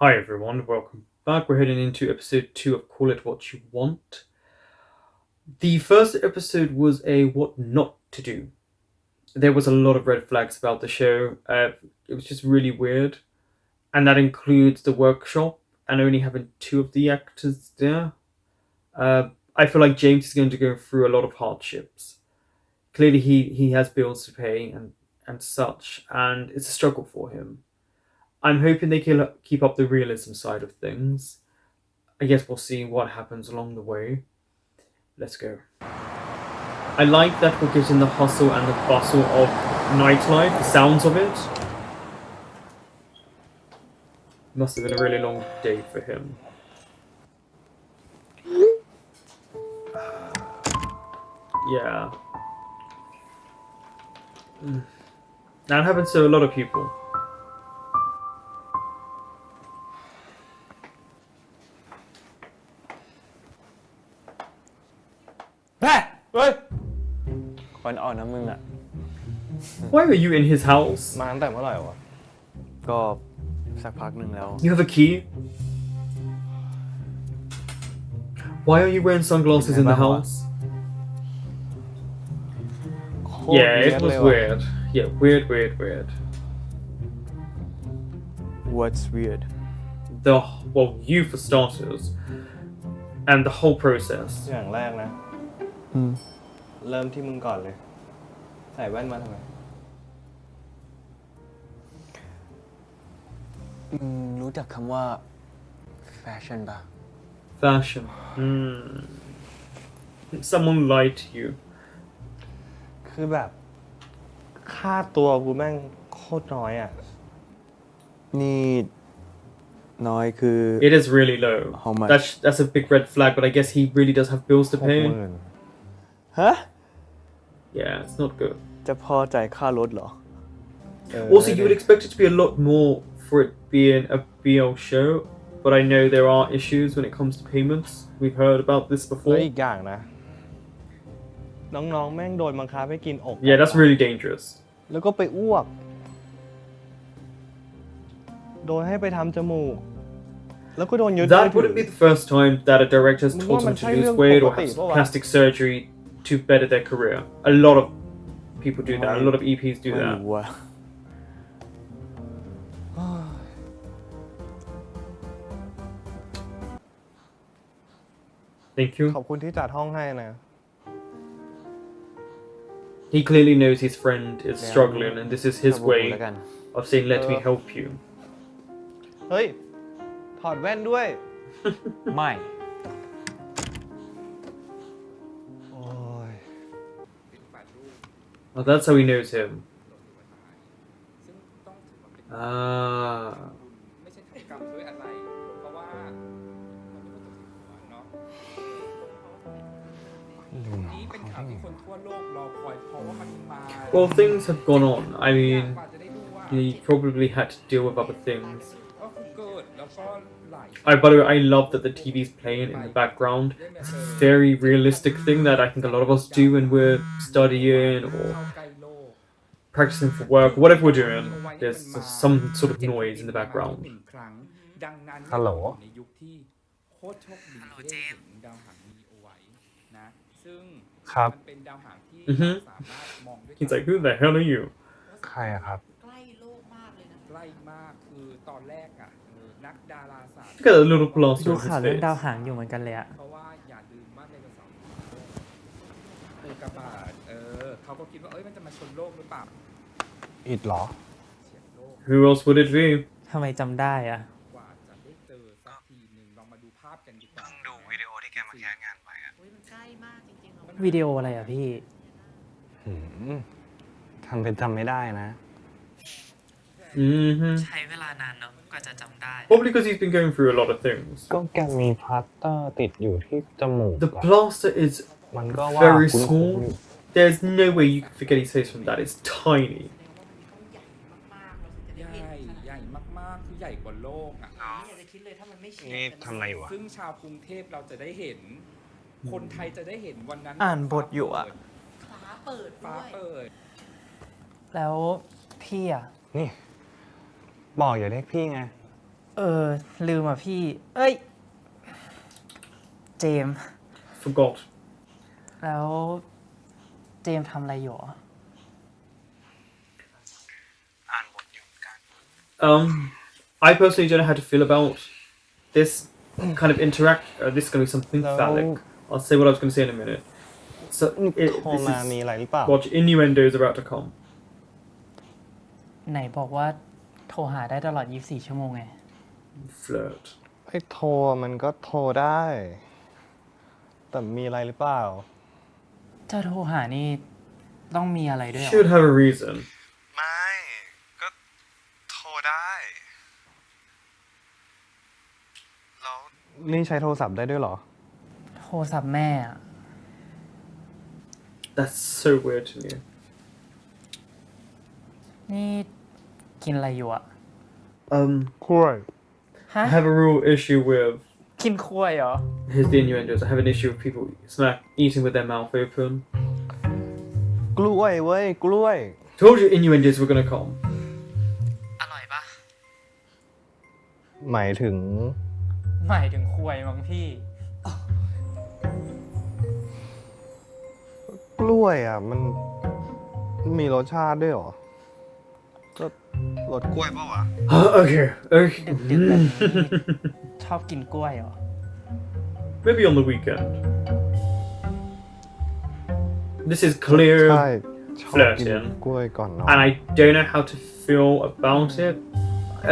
Hi everyone, welcome back. We're heading into episode 2 of Call It What You Want. The first episode was a what not to do. There was a lot of red flags about the show. It was just really weird. And that includes the workshop and only having two of the actors there. I feel like James is going to go through a lot of hardships. Clearly he has bills to pay and such, and it's a struggle for him. I'm hoping they can keep up the realism side of things. I guess we'll see what happens along the way. Let's go. I like that we're getting the hustle and the bustle of nightlife, the sounds of it. Must have been a really long day for him. Yeah. That happens to a lot of people. แม่เฮ้ยวันอ่อนนะมึงอ่ะ Why are you in his house? มาตั้งแต่เมื่อไหร่วะก็สักพักหนึ่งแล้ว You have a key? Why are you wearing sunglasses in the house? Yeah, it was weird. Yeah, weird. What's weird? Well, you for starters, and the whole process. อย่างแรกนะเริ่มที่มึงก่อนเลยใส่แว่นมาทำไมรู้จักคำว่าแฟชั่นป่ะ Fashion. Someone lied to you. คือแบบค่าตัวกูแม่งโคตรน้อยอ่ะนี่น้อยคือ It is really low. How much? That's a big red flag, but I guess he really does have bills to 60,000 pay. ฮะ Yeah, it's not good. จะพอจ่ายค่ารถเหรอ Also, you would expect it to be a lot more for it being a BL show, but I know there are issues when it comes to payments. We've heard about this แล้ว before. อีกอย่างนะน้องๆแม่งโดนบังคับให้กินอก Yeah, that's really dangerous. แล้วก็ไปอ้วกโดนให้ไปทำจมูกแล้วก็โดนยึด That wouldn't be the first time that a director has told them to lose weight or have plastic surgery to better their career. A lot of people do that. A lot of EPs do ไม่ that. รู้ว่ะ Thank you. ขอบคุณที่จัดห้องให้นะ He clearly knows his friend is struggling, and this is his ขอบคุณ way แล้วกัน of saying, "Let me help you." เฮ้ยถอดแว่นด้วย ไม่ โอ้ย Oh, that's how he knows him. Ah. ไม่ใช่ทำกรรมด้วยอะไรเพราะว่ามันไม่ถูกหัวเนาะนี่เป็นข่าวที่คนทั่วโลกรอคอยเพราะว่ามันมา Well, things have gone on. I mean, กว่าจะได้ดูว่า he probably had to deal with other things. ก็คือเกิดแล้วก็ไหล By the way, I love that the TV's playing in the background. It's a very realistic thing that I think a lot of us do when we're studying or เข้าใกล้โลก practicing for work, whatever we're doing. There's some sort of noise in the background. หนึ่งครั้งดังนั้น ฮัลโหล ในยุคที่โคตรโชคดีที่ได้เห็นดาวหางมีเอาไว้นะซึ่ง ครับ มันเป็นดาวหางที่ Mhm. สามารถมองด้วย He's like, "Who the hell are you?" ใครอะครับ ใกล้โลกมากเลยนะ ใกล้มากคือตอนแรกอ่ะนักดาราศาสตร์ Look at that little plaster ดู on his ข่าวเรื่อง face. ดาวหางอยู่เหมือนกันเลยอะ เพราะว่าอย่าลืมว่าไดโนเสาร์คือกระบาดเขาก็คิดว่ามันจะมาชนโลกหรือเปล่า อิดเหรอ เฉียดโลก Who else would it be? ทำไมจำได้อะ กว่าจะได้เจอสักทีหนึ่งลองมาดูภาพกันดีกว่า ดูวิดีโอที่แกมาแคสงานไปอะ โอ้ยมันใกล้มากจริงๆอะ วิดีโออะไรอะพี่ ทำเป็นจำไม่ได้นะ Mm-hmm. ใช้เวลานานเนาะกว่าจะจำได้ Probably because he's been going through a lot of things. ก็แกมีพลาสเตอร์ติดอยู่ที่จมูก The plaster is มันก็ว่า very คุ้น small. There's no way you can forget his face from that. It's tiny. ใหญ่ใหญ่มากๆคือใหญ่กว่าโลกอ่ะ ไม่อยากจะคิดเลยถ้ามันไม่เฉียด นี่ทำอะไรอยู่อะ ซึ่งชาวกรุงเทพเราจะได้เห็น คนไทยจะได้เห็นวันนั้น อ่านบทอยู่อะ ฟ้าเปิด ฟ้า ด้วย เปิด แล้วพี่อะ นี่ บอกอย่าเรียกพี่ไง เอ ลืมอ่ะพี่ เอ้ย เจมส์ Forgot. แล้วเจมส์ทำอะไรอยู่อ่ะ I personally don't know how to feel about this kind of interact. This is going to be something No. phallic. I'll say what I was going to say in a minute. So โทร this มามี is อะไรหรือเปล่า watch innuendos about to come. ไหนบอกว่าโทรหาได้ตลอด 24 ชั่วโมงไง Flirt. ไอ้โทรมันก็โทรได้ แต่มีอะไรหรือเปล่า จะโทรหานี่ต้องมีอะไรด้วยเหรอ Should have a reason. ไม่ ก็โทรได้ แล้วนี่ใช้โทรศัพท์ได้ด้วยเหรอ โทรศัพท์แม่อะ That's so weird to me. นี่กินอะไรอยู่อ่ะ กล้วย ฮะ I have a real issue with กินควายเหรอ here's the innuendos. I have an issue with people eating with their mouth open. กล้วยเว้ย กล้วย Told you innuendos were gonna come. อร่อยปะ หมายถึง หมายถึงควายมั้งพี่ กล้วยอ่ะ มันมีรสชาติด้วยเหรอ ก็รสกล้วยเปล่าวะ Okay. ดึกๆแบบนี้ชอบกินกล้วยเหรอ Maybe on the weekend. This is ใช่ clear, ชอบกิน flirting. กล้วยก่อนนอน and I don't know how to feel about it.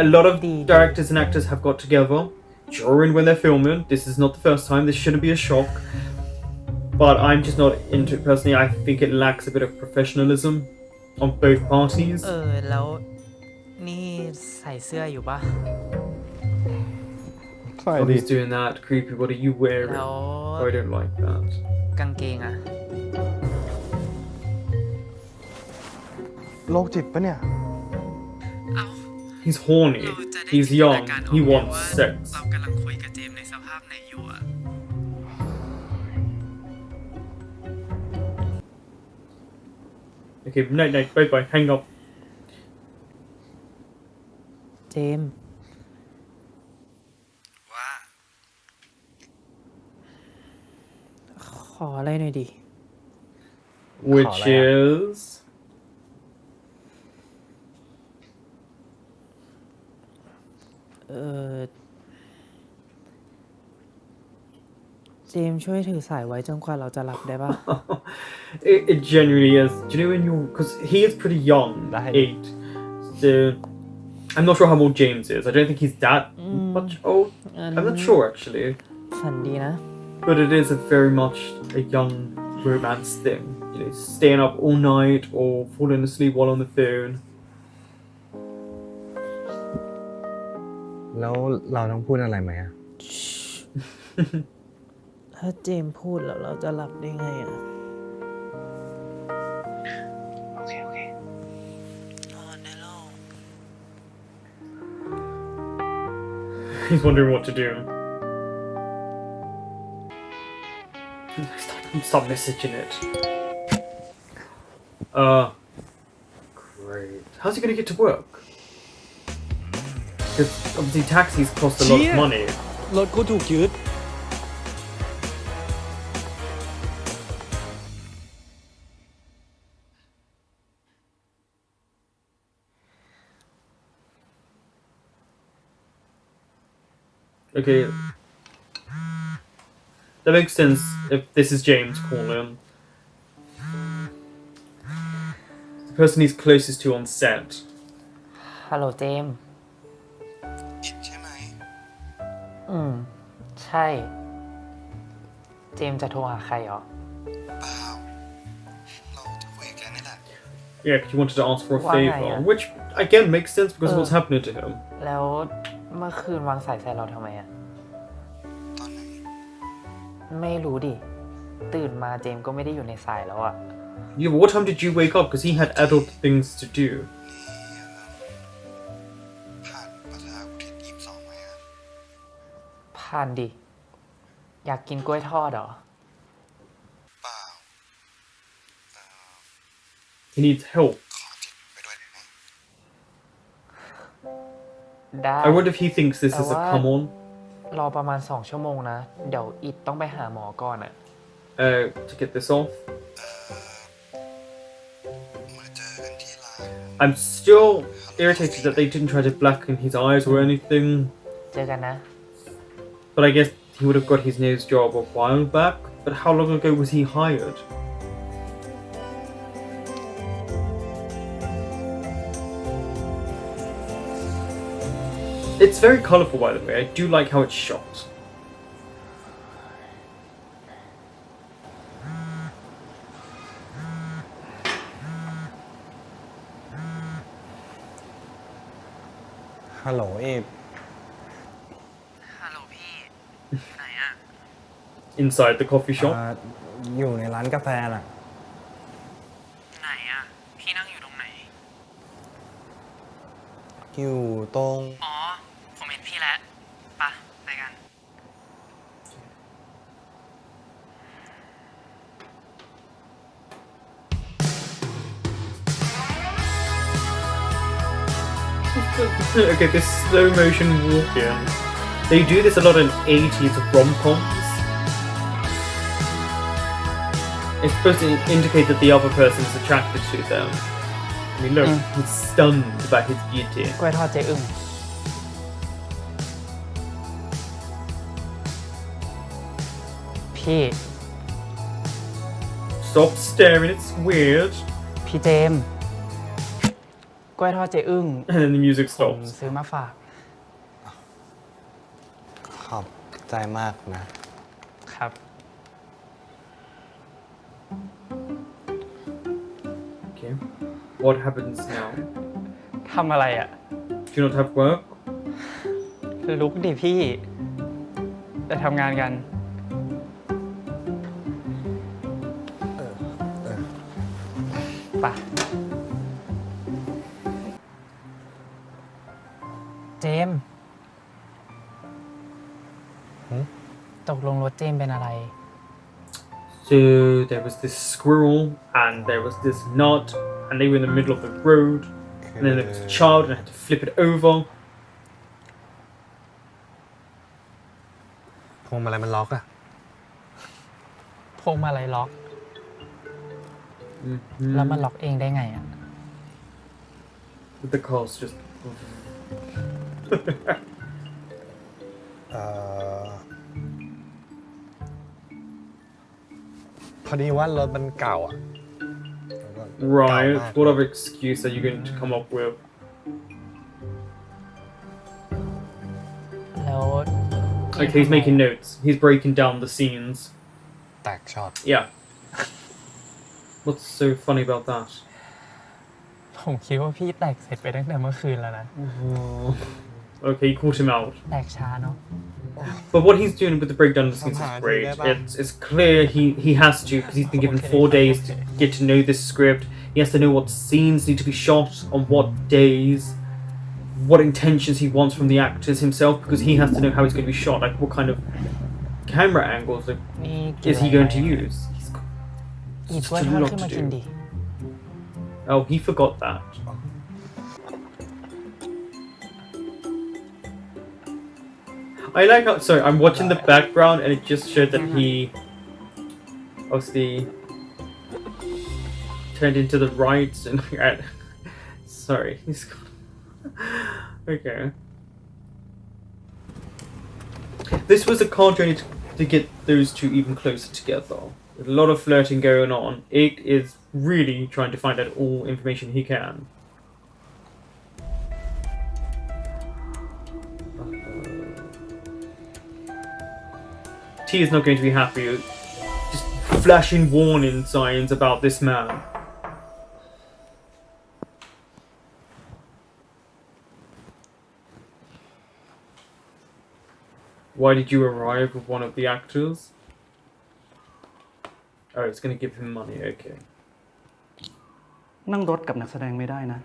A lot of Indeed. directors and actors have got together during when they're filming. This is not the first time. This shouldn't be a shock. But I'm just not into it personally. I think it lacks a bit of professionalism on both parties. แล้วนี่ใส่เสื้ออยู่ปะ ใส่ Oh, ดิ he's doing that. Creepy. What are you wearing? แล้ว Oh, I don't like that. กางเกงอะ โรคจิตปะเนี่ย He's horny. He's young. He wants sex. เรากำลังคุยกับเจมในสภาพไหนอยู่อะ Okay, night night. Bye bye. Hang up. เจม ว่า ขออะไรหน่อยดิ Which is เจมช่วยถือสายไว้จนกว่าเราจะหลับได้ปะ it genuinely is. Do you know when you're because he is pretty young, Right. 8. So I'm not sure how old James is. I don't think he's that much old. I'm not sure actually, ฝันดีนะ but it is a very much a young romance thing. You know, staying up all night or falling asleep while on the phone. แล้วเราต้องพูดอะไรไหมอะ ถ้าเจมพูดแล้วเราจะหลับได้ไงอะ โอเค โอเค นอนได้แล้ว He's wondering what to do. Stop messaging it. Great. How's he gonna get to work? Because obviously taxis cost a lot of Shit. money. รถกูถูกยึด Okay. That makes sense if this is James calling. The person he's closest to on set. ฮัลโหลเจม ใช่ไหม ใช่ เจมจะโทรหาใครเหรอ เปล่า เราจะคุยกันนี่แหละ Yeah, because you wanted to ask for a Why, favor, yeah. which again makes sense because of what's happening to him. แล้วเมื่อคืนวางสายใส่เราทำไมอะ ตอนไหน ไม่รู้ดิ ตื่นมาเจมก็ไม่ได้อยู่ในสายแล้วอะ Yeah, but what time did you wake up? Because he had adult things to do. ผ่านประชาอุทิศ22ไหมอะ ผ่านดิ อยากกินกล้วยทอดเหรอ เปล่า He needs help. ขอจิตไปด้วยได้ไหม ได้ I wonder if he thinks this is a What? come on รอประมาณ2 ชั่วโมงนะ เดี๋ยวอิดต้องไปหาหมอก่อนอะ to get this off. I'm still irritated that they didn't try to blacken his eyes or anything, เจอกันนะ but I guess he would have got his nose job a while back. But how long ago was he hired? It's very colourful, by the way. I do like how it's shot. ฮัลโหลเอฟ ฮัลโหลพี่ อยู่ไหนอะ Inside the coffee shop. อยู่ในร้านกาแฟน่ะ ไหนอะพี่นั่งอยู่ตรงไหน อยู่ตรง อ๋อ ผมเห็นพี่แล้วปะไปกัน Okay, this slow motion walk in. They do this a lot in 80s rom-coms. It's supposed to indicate that the other person is attracted to them. I mean, look, he's stunned by his beauty. กล้วยทอดเจ๊อึ่งพี่ Stop staring, it's weird. พี่เจมส์กล้วยทอดเจ๊อึ่ง And then the music ผม stops. ซื้อมาฝาก ขอบใจมากนะ ครับ Okay. What happens now? ทำอะไรอะ Do you not have work? ลุกดิพี่จะทำงานกัน ปะเจมส์ตกลงรถเจมส์เป็นอะไร So there was this squirrel and there was this knot and they were in the middle of the road and then there was a child and I had to flip it over. พวงมาลัยมันล็อกอะ พวงมาลัยล็อก แล้วมันล็อกเองได้ไงอ่ะ But the car's just. พอดีว่ารถมันเก่าอ่ะ Right. What other excuse are you going to come up with? แล้ว Okay, he's making notes. He's breaking down the scenes. แตกช็อต Yeah. What's so funny about that? ผมคิดว่าพี่แตกเสร็จไปตั้งแต่เมื่อคืนแล้วนะ Okay, he caught him out. แตกช้าเนาะ But what he's doing with the breakdown of the scenes is great. It's clear he has to, because he's been given 4 days to get to know this script. He has to know what scenes need to be shot on what days, what intentions he wants from the actors himself, because he has to know how it's going to be shot, like what kind of camera angles นี่ is he going to use. He's อีก got กล้วย such ทอ a ด lot ขึ้น to มากิน do. ดิ Oh, he forgot that. I like how. Sorry, I'm watching the background and it just showed that he obviously turned into the right and. Sorry, he's. Okay. This was a car journey to get those two even closer together. With a lot of flirting going on. It is really trying to find out all information he can. T is not going to be happy. Just flashing warning signs about this man. Why did you arrive with one of the actors? Oh, it's going to give him money, okay. นั่งรถกับนักแสดงไม่ได้นะ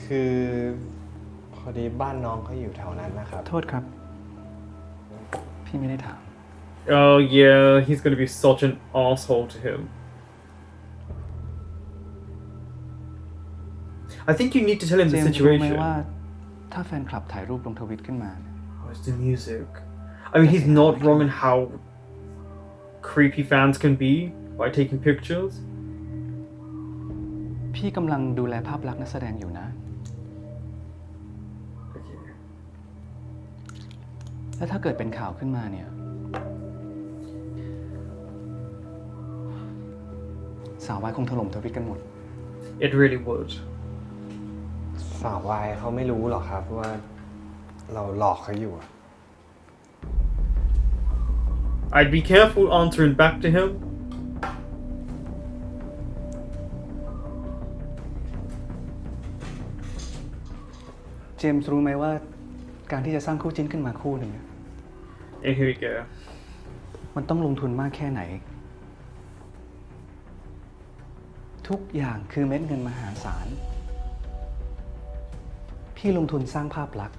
คือพอดีบ้านน้องเขาอยู่แถวนั้นนะครับ โทษครับ พี่ไม่ได้ถาม Oh yeah, he's going to be such an asshole to him. I think you need to tell him เจ the มส์รู้ไหม situation. ว่าถ้าแฟนคลับถ่ายรูปลงทวิตขึ้นมาเนี่ย Oh, it's the music. I mean, he's not wrong in how creepy fans can be by taking pictures. พี่กำลังดูแลภาพลักษณ์นักแสดงอยู่นะ Okay. แล้วถ้าเกิดเป็นข่าวขึ้นมาเนี่ย สาววายคงถล่มทวิตกันหมด It really would. สาววายเขาไม่รู้หรอกครับว่าเราหลอกเขาอยู่อะ I'd be careful answering back to him. เจมส์รู้ไหมว่าการที่จะสร้างคู่จิ้นขึ้นมาคู่หนึ่งเนี่ย And here we go. มันต้องลงทุนมากแค่ไหน ทุกอย่างคือเม็ดเงินมหาศาล พี่ลงทุนสร้างภาพลักษณ์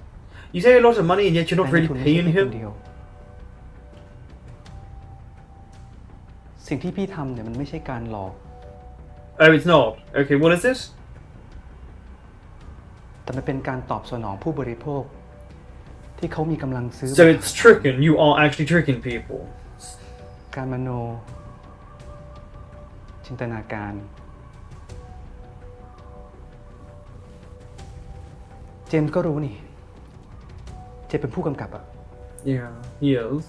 You say a lot of money and yet you're not แต่ใน really ทุนไม่ใช่ paying พี่คน him? เดียว สิ่งที่พี่ทำเนี่ยมันไม่ใช่การหลอก Oh, it's not. Okay, what is it? แต่มันเป็นการตอบสนองผู้บริโภค ที่เขามีกำลังซื้อ So it's tricking. You are actually tricking people. การมโน จินตนาการ เจมส์ก็รู้นี่ เจมส์เป็นผู้กำกับอะ Yeah, he is.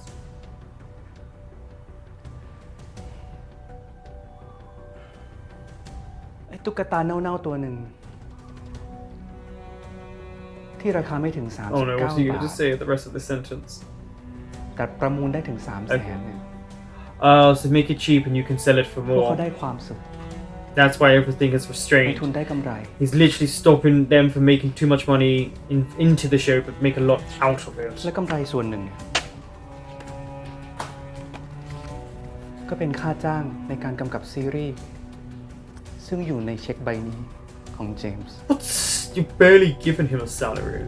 ไอ้ตุ๊กตาเน่าๆตัวหนึ่ง ที่ราคาไม่ถึง 39 Oh no, what's he บา going ท to say at the rest of the sentence? แต่ประมูลได้ถึง 300,000 เนี่ย So make it cheap and you can sell it for พวกเขา more. ได้ความสุข That's why everything is ใน restrained. ทุนได้กำไร He's literally stopping them from making too much money into the show, but make a lot out of it. และกำไรส่วนหนึ่งเนี่ยก็เป็นค่าจ้างในการกำกับซีรีส์ ซึ่งอยู่ในเช็คใบนี้ของเจมส์ What? You're barely giving him a salary.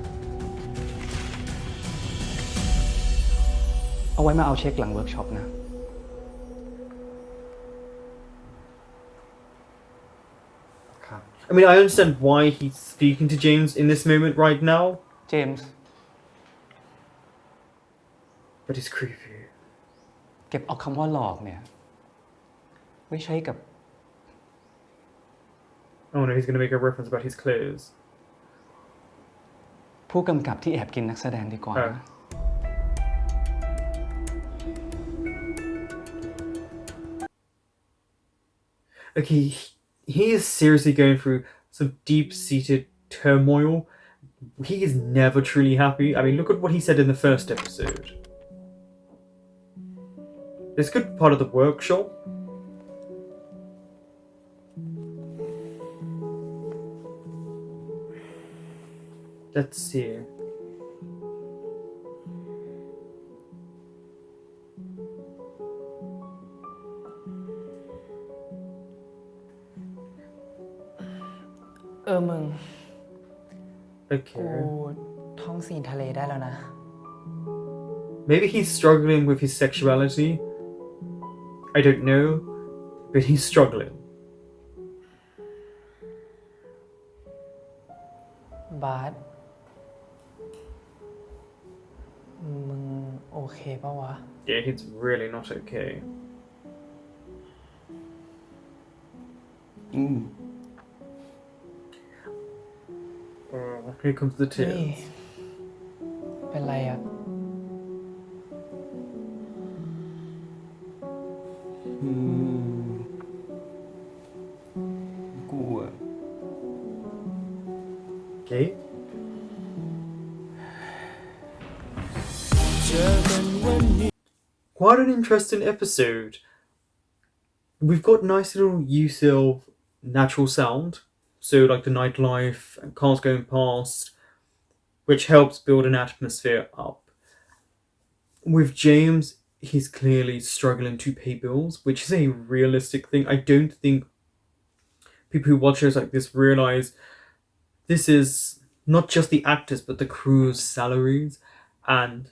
เอาไว้มาเอาเช็คหลังเวิร์กช็อปนะ ครับ I mean, I understand why he's speaking to James in this moment right now, เจมส์ but he's creepy. เก็บเอาคำว่าหลอกเนี่ย ไว้ใช้กับ Oh no, he's going to make a reference about his clothes. ผู้กำกับที่แอบกินนักแสดงดีกว่านะ Okay, he is seriously going through some deep-seated turmoil. He is never truly happy. I mean, look at what he said in the first episode. This could be part of the workshop. Let's see.มึง กู Okay. ท่องซีนทะเลได้แล้วนะ Maybe he's struggling with his sexuality. I don't know. But he's struggling. บาสมึงโอเคปะวะ Yeah, he's really not okay. อืม Oh, here comes the เฮ้ย tears. เป็นไรอ่ะ กูอะ Okay. Quite an interesting episode. We've got nice little use of natural sound, so like the nightlife and cars going past, which helps build an atmosphere up. With James, he's clearly struggling to pay bills, which is a realistic thing. I don't think people who watch shows like this realize this is not just the actors but the crew's salaries, and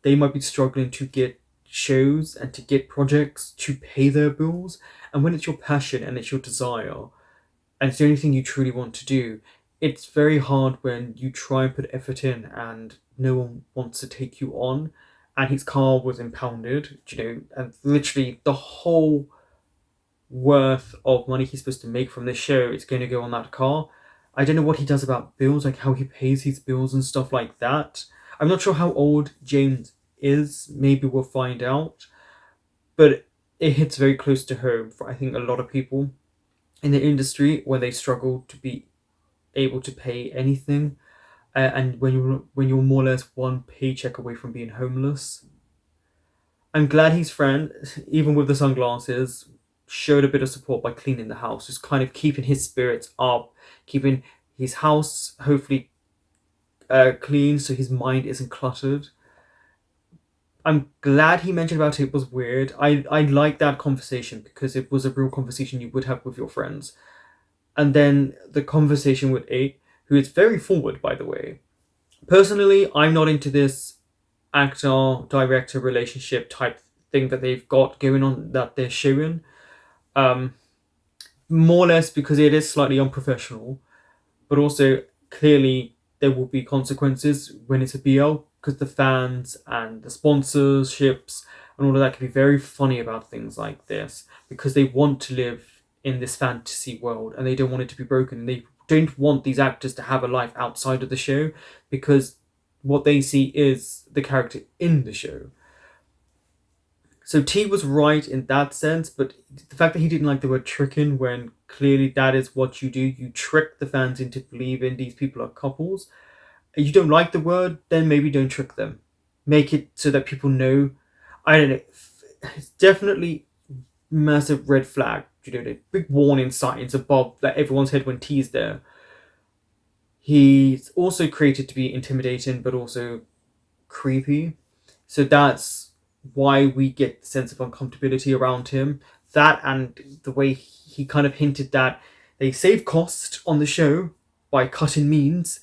they might be struggling to get shows and to get projects to pay their bills. And when it's your passion and it's your desire and it's the only thing you truly want to do, it's very hard when you try and put effort in and no one wants to take you on. And his car was impounded, and literally the whole worth of money he's supposed to make from this show is going to go on that car. I don't know what he does about bills, like how he pays his bills and stuff like that. I'm not sure how old James is. Maybe we'll find out. But it hits very close to home for, I think, a lot of people in the industry when they struggle to be able to pay anything, and when you're more or less one paycheck away from being homeless. I'm glad his friend, even with the sunglasses, showed a bit of support by cleaning the house, just kind of keeping his spirits up, keeping his house hopefully clean so his mind isn't cluttered. I'm glad he mentioned about it was weird. I like that conversation because it was a real conversation you would have with your friends. And then the conversation with A, who is very forward, by the way. Personally, I'm not into this actor director relationship type thing that they've got going on that they're showing. Um, More or less because it is slightly unprofessional, but also clearly there will be consequences when it's a BL because the fans and the sponsorships and all of that can be very funny about things like this because they want to live in this fantasy world and they don't want it to be broken. They don't want these actors to have a life outside of the show because what they see is the character in the show. So T was right in that sense, but the fact that he didn't like the word tricking when clearly that is what you do, you trick the fans into believing these people are couples. If you don't like the word, then maybe don't trick them. Make it so that people know. I don't know. It's definitely massive red flag. The big warning signs above that everyone's head when T's there. He's also created to be intimidating, but also creepy. So that's why we get the sense of uncomfortability around him. That and the way he kind of hinted that they save cost on the show by cutting means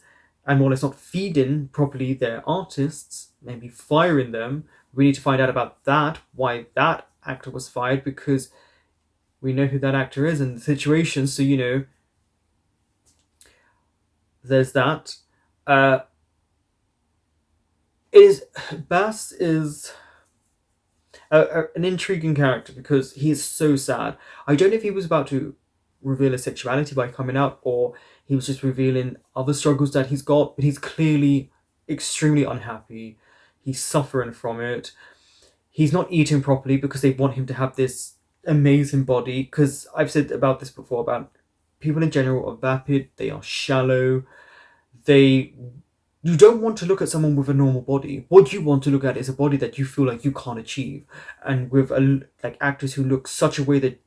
and more or less not feeding properly their artists, maybe firing them. We need to find out about that, why that actor was fired, because we know who that actor is and the situation. So, there's that. Uh, it is Bass is an intriguing character because he is so sad. I don't know if he was about to reveal his sexuality by coming out or he was just revealing other struggles that he's got, but he's clearly extremely unhappy. He's suffering from it. He's not eating properly because they want him to have this amazing body. Because I've said about this before about people in general are vapid, they are shallow, they you don't want to look at someone with a normal body. What you want to look at is a body that you feel like you can't achieve, and with like actors who look such a way that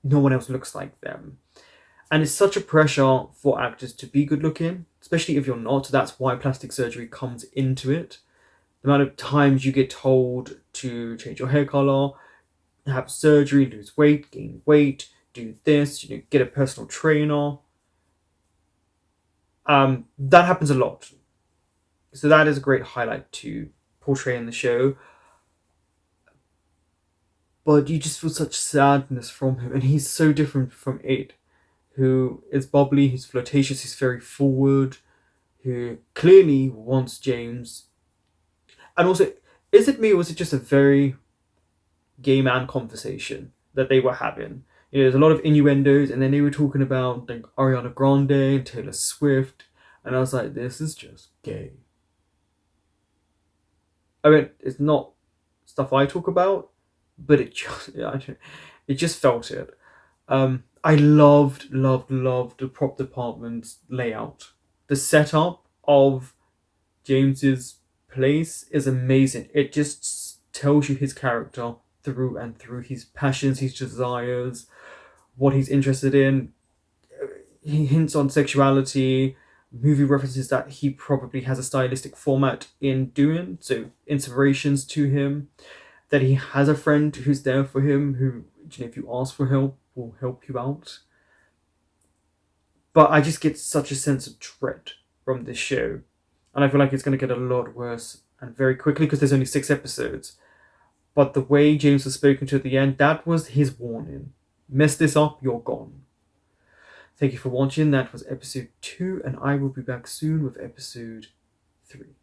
no one else looks like them. And it's such a pressure for actors to be good looking, especially if you're not. That's why plastic surgery comes into it. The amount of times you get told to change your hair color, have surgery, lose weight, gain weight, do this, get a personal trainer. That happens a lot. So that is a great highlight to portray in the show. But you just feel such sadness from him, and he's so different from Ed, who is bubbly, he's flirtatious, he's very forward, who clearly wants James. And also, is it me or was it just a very gay man conversation that they were having? There's a lot of innuendos, and then they were talking about like Ariana Grande and Taylor Swift, and I was like, this is just gay. I mean, it's not stuff I talk about, but it just felt it. I loved the prop department's layout. The setup of James's place is amazing. It just tells you his character through and through, his passions, his desires, what he's interested in. He hints on sexuality, movie references that he probably has a stylistic format in doing, so inspirations to him. That he has a friend who's there for him, who, if you ask for help, will help you out. But I just get such a sense of dread from this show. And I feel like it's going to get a lot worse and very quickly because there's only 6 episodes. But the way James was spoken to at the end, that was his warning. Mess this up, you're gone. Thank you for watching. That was episode 2, and I will be back soon with episode 3.